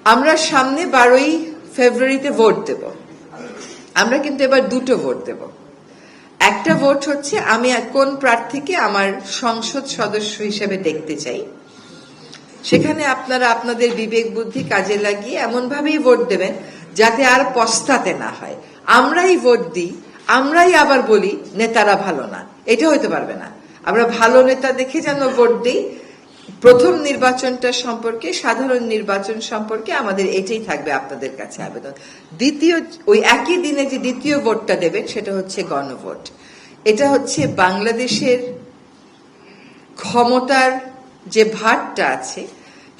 আমরা সামনে 12ই ফেব্রুয়ারিতে ভোট দেব। আমরা কিন্তু এবার দুটো ভোট দেব। একটা ভোট হচ্ছে আমি কোন প্রার্থীকে আমার সংসদ সদস্য হিসেবে দেখতে চাই। সেখানে আপনারা আপনাদের বিবেক বুদ্ধি কাজে লাগিয়ে এমন ভাবেই ভোট দেবেন যাতে আর পস্তাতে না হয়। আমরাই ভোট দিই, আমরাই আবার বলি নেতারা ভালো না, এটা হইতে পারবে না। আমরা ভালো নেতা দেখে যেন ভোট দিই। প্রথম নির্বাচনটা সম্পর্কে, সাধারণ নির্বাচন সম্পর্কে আমাদের এটাই থাকবে আপনাদের কাছে আবেদন। দ্বিতীয়, ওই একই দিনে যে দ্বিতীয় ভোটটা দেবেন সেটা হচ্ছে গণভোট। এটা হচ্ছে বাংলাদেশের ক্ষমতার যে ভারটা আছে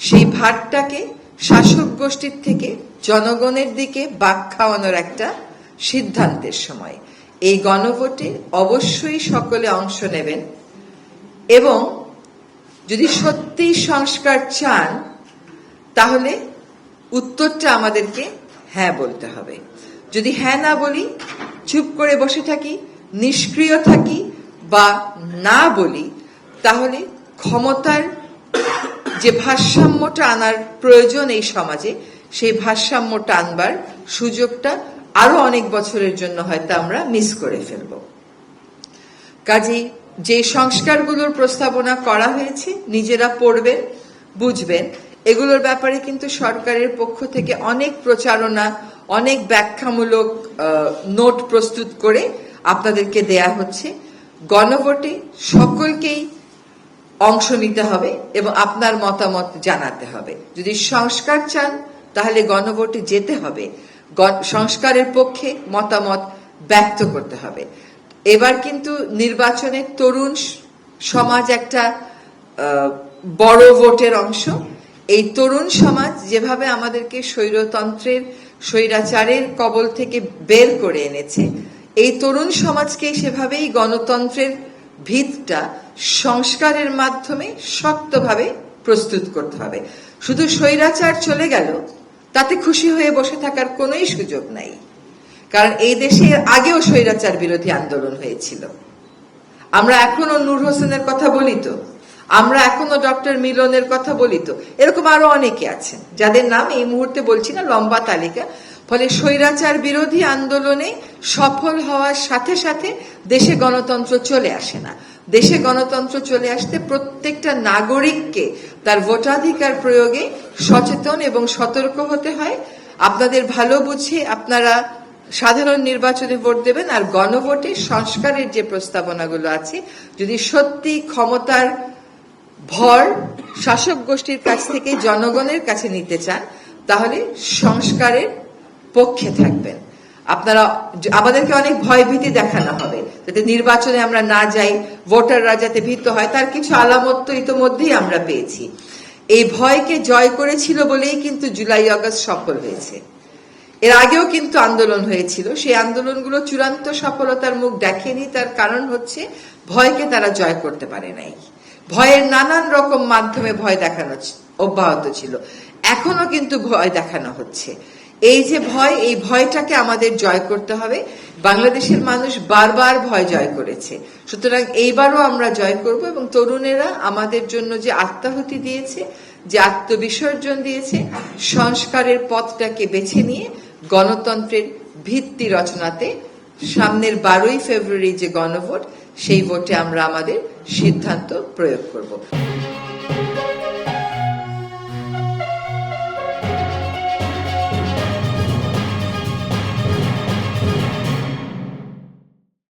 সেই ভারটাকে শাসক গোষ্ঠীর থেকে জনগণের দিকে বাঁক খাওয়ানোর একটা সিদ্ধান্তের সময়। এই গণভোটে অবশ্যই সকলে অংশ নেবেন এবং যদি সত্যি সংস্কার চান তাহলে উত্তরটা আমাদেরকে হ্যাঁ বলতে হবে। যদি হ্যাঁ না বলি, চুপ করে বসে থাকি, নিষ্ক্রিয় থাকি বা না বলি, তাহলে ক্ষমতার যে ভারসাম্যটা আনার প্রয়োজন এই সমাজে, সেই ভারসাম্যটা আনবার সুযোগটা আরো অনেক বছরের জন্য হয়তো আমরা মিস করে ফেলব। কাজেই যে সংস্কারগুলোর প্রস্তাবনা করা হয়েছে নিজেরা পড়বেন, বুঝবেন। এগুলোর ব্যাপারে কিন্তু সরকারের পক্ষ থেকে অনেক প্রচারণা, অনেক ব্যাখ্যামূলক নোট প্রস্তুত করে আপনাদেরকে দেয়া হচ্ছে। গণভোটে সকলকেই অংশ নিতে হবে এবং আপনার মতামত জানাতে হবে। যদি সংস্কার চান তাহলে গণভোটে যেতে হবে, সংস্কারের পক্ষে মতামত ব্যক্ত করতে হবে। এবার কিন্তু নির্বাচনের তরুণ সমাজ একটা বড় ভোটের অংশ। এই তরুণ সমাজ যেভাবে আমাদেরকে স্বৈরতন্ত্রের, স্বৈরাচারের কবল থেকে বের করে এনেছে, এই তরুণ সমাজকে সেভাবেই গণতন্ত্রের ভিতটা সংস্কারের মাধ্যমে শক্তভাবে প্রস্তুত করতে হবে। শুধু স্বৈরাচার চলে গেল তাতে খুশি হয়ে বসে থাকার কোনোই সুযোগ নাই, কারণ এই দেশে আগেও স্বৈরাচার বিরোধী আন্দোলন হয়েছিল। আমরা এখনো নূর হোসেনের কথা বলি তো, আমরা এখনো ডক্টর মিলনের কথা বলি তো, এরকম আরো অনেকে আছেন যাদের নাম এই মুহূর্তে বলছি না, লম্বা তালিকা। ফলে স্বৈরাচার বিরোধী আন্দোলনে সফল হওয়ার সাথে সাথে দেশে গণতন্ত্র চলে আসে না। দেশে গণতন্ত্র চলে আসতে প্রত্যেকটা নাগরিককে তার ভোটাধিকার প্রয়োগে সচেতন এবং সতর্ক হতে হয়। আপনাদের ভালো বুঝে আপনারা সাধারণ নির্বাচনে ভোট দেবেন, আর গণভোটে সংস্কারের যে প্রস্তাবনাগুলো আছে, যদি সত্যি ক্ষমতার ভর শাসক গোষ্ঠীর কাছ থেকে জনগণের কাছে নিতে চান তাহলে সংস্কারের পক্ষে থাকবেন। আপনারা, আমাদেরকে অনেক ভয় ভীতি দেখানো হবে যাতে নির্বাচনে আমরা না যাই, ভোটাররা যাতে ভীত হয়, তার কিছু আলামত তো ইতোমধ্যেই আমরা পেয়েছি। এই ভয়কে জয় করেছিল বলেই কিন্তু জুলাই আগস্ট সফল হয়েছে। এর আগেও কিন্তু আন্দোলন হয়েছিল, সেই আন্দোলনগুলো চূড়ান্ত সফলতার মুখ দেখেনি। তার কারণ হচ্ছে ভয়কে তারা জয় করতে পারে নাই। ভয়ের নানান রকম মাধ্যমে ভয় দেখানো অব্যাহত ছিল, এখনো কিন্তু ভয় দেখানো হচ্ছে। এই যে ভয়, এই ভয়টাকে আমাদের জয় করতে হবে। বাংলাদেশের মানুষ বারবার ভয় জয় করেছে, সুতরাং এইবারও আমরা জয় করব। এবং তরুণেরা আমাদের জন্য যে আত্মাহুতি দিয়েছে, যে আত্মবিসর্জন দিয়েছে, সংস্কারের পথটাকে বেছে নিয়ে গণতন্ত্রের ভিত্তি রচনাতে সামনের 12ই ফেব্রুয়ারি যে গণভোট, সেই ভোটে আমরা আমাদের সিদ্ধান্ত প্রয়োগ করব।